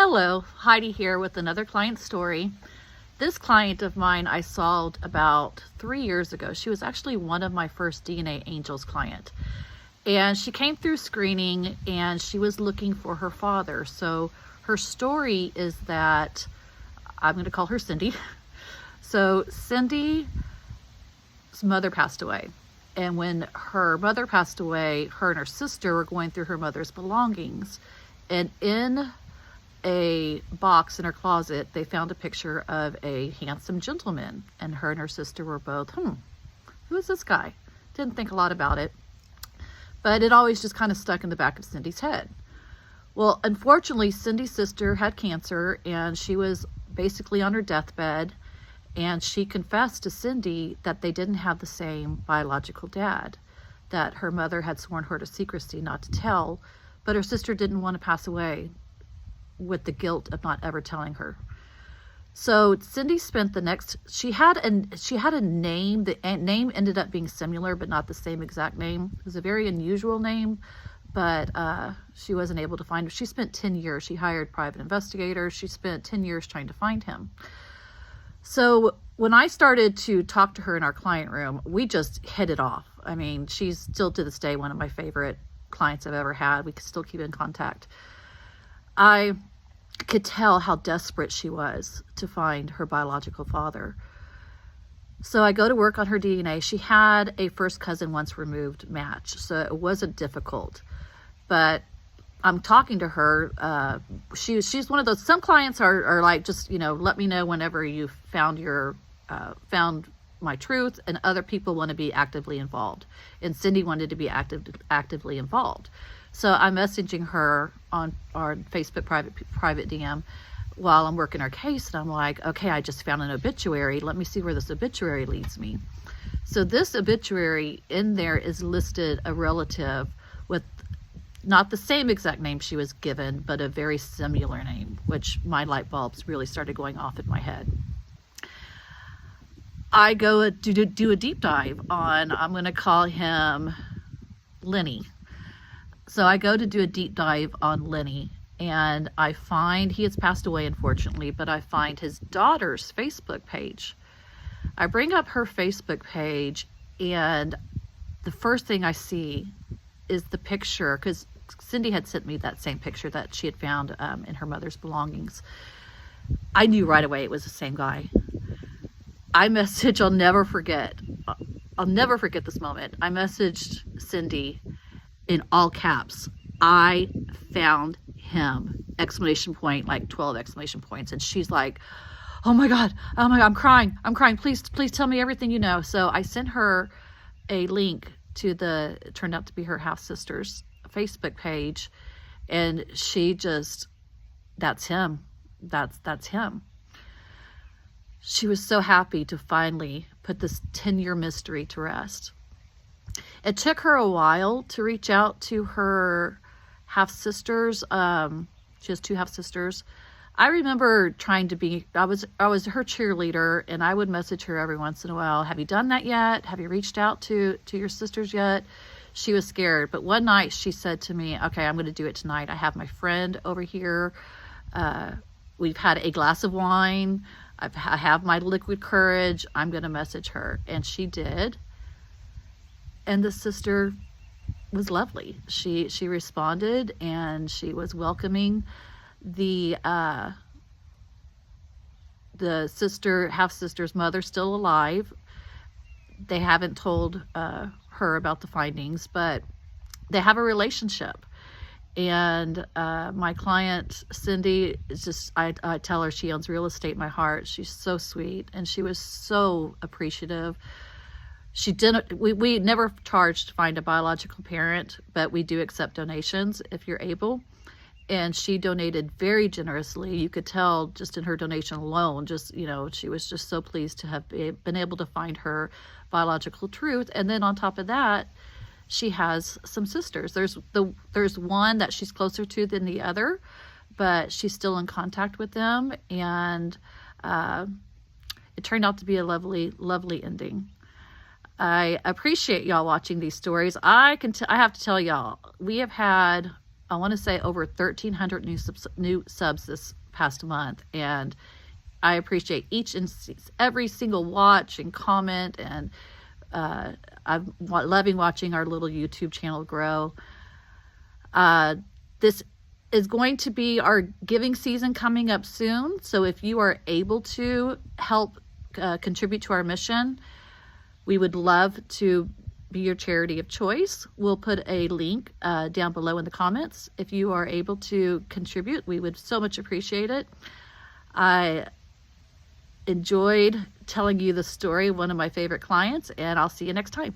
Hello, Heidi here with another client story. This client of mine I saw about 3 years ago. She was actually one of my first DNAngels client. And she came through screening and she was looking for her father. So her story is that, I'm going to call her Cindy. So Cindy's mother passed away. And when her mother passed away, her and her sister were going through her mother's belongings. And in a box in her closet, they found a picture of a handsome gentleman. And her sister were both, who is this guy? Didn't think a lot about it. But it always just kind of stuck in the back of Cindy's head. Well, unfortunately, Cindy's sister had cancer and she was basically on her deathbed. And she confessed to Cindy that they didn't have the same biological dad, that her mother had sworn her to secrecy not to tell, but her sister didn't want to pass away with the guilt of not ever telling her. So Cindy spent the next, she had a name. The name ended up being similar, but not the same exact name. It was a very unusual name, but she wasn't able to find him. She spent 10 years. She hired private investigators. She spent 10 years trying to find him. So when I started to talk to her in our client room, we just hit it off. I mean, she's still to this day one of my favorite clients I've ever had. We could still keep in contact. I could tell how desperate she was to find her biological father. So I go to work on her DNA. She had a first cousin once removed match, so it wasn't difficult. But I'm talking to her. She's one of those. Some clients are like, just let me know whenever you found my truth, and other people want to be actively involved. And Cindy wanted to be actively involved. So I'm messaging her on our Facebook private DM while I'm working our case, and I'm like, okay, I just found an obituary. Let me see where this obituary leads me. So this obituary in there is listed a relative with not the same exact name she was given, but a very similar name, which my light bulbs really started going off in my head. I go do a deep dive on, I'm going to call him Lenny. So I go to do a deep dive on Lenny, and I find, he has passed away unfortunately, but I find his daughter's Facebook page. I bring up her Facebook page, and the first thing I see is the picture, because Cindy had sent me that same picture that she had found in her mother's belongings. I knew right away it was the same guy. I'll never forget this moment. I messaged Cindy in all caps, I found him, exclamation point, like 12 exclamation points. And she's like, oh my God, I'm crying. Please tell me everything you know. So I sent her a link to it turned out to be her half-sister's Facebook page. And she just, that's him. That's him. She was so happy to finally put this 10-year mystery to rest. It took her a while to reach out to her half-sisters. She has 2 half-sisters. I remember trying to be, I was her cheerleader, and I would message her every once in a while. Have you done that yet? Have you reached out to your sisters yet? She was scared. But one night she said to me, okay, I'm going to do it tonight. I have my friend over here. We've had a glass of wine. I have my liquid courage. I'm going to message her. And she did. And the sister was lovely. She responded, and she was welcoming. The half-sister's mother still alive. They haven't told her about the findings, but they have a relationship. And my client Cindy is just, I tell her she owns real estate in my heart. She's so sweet, and she was so appreciative. She didn't, we never charge to find a biological parent, but we do accept donations if you're able. And she donated very generously. You could tell just in her donation alone, she was just so pleased to have been able to find her biological truth. And then on top of that, she has some sisters. There's one that she's closer to than the other, but she's still in contact with them. And it turned out to be a lovely, lovely ending. I appreciate y'all watching these stories. I have to tell y'all, we have had I want to say over 1,300 new subs this past month, and I appreciate each and every single watch and comment, and I'm loving watching our little YouTube channel grow. This is going to be our giving season coming up soon, so if you are able to help contribute to our mission, we would love to be your charity of choice. We'll put a link down below in the comments. If you are able to contribute, we would so much appreciate it. I enjoyed telling you the story of one of my favorite clients, and I'll see you next time.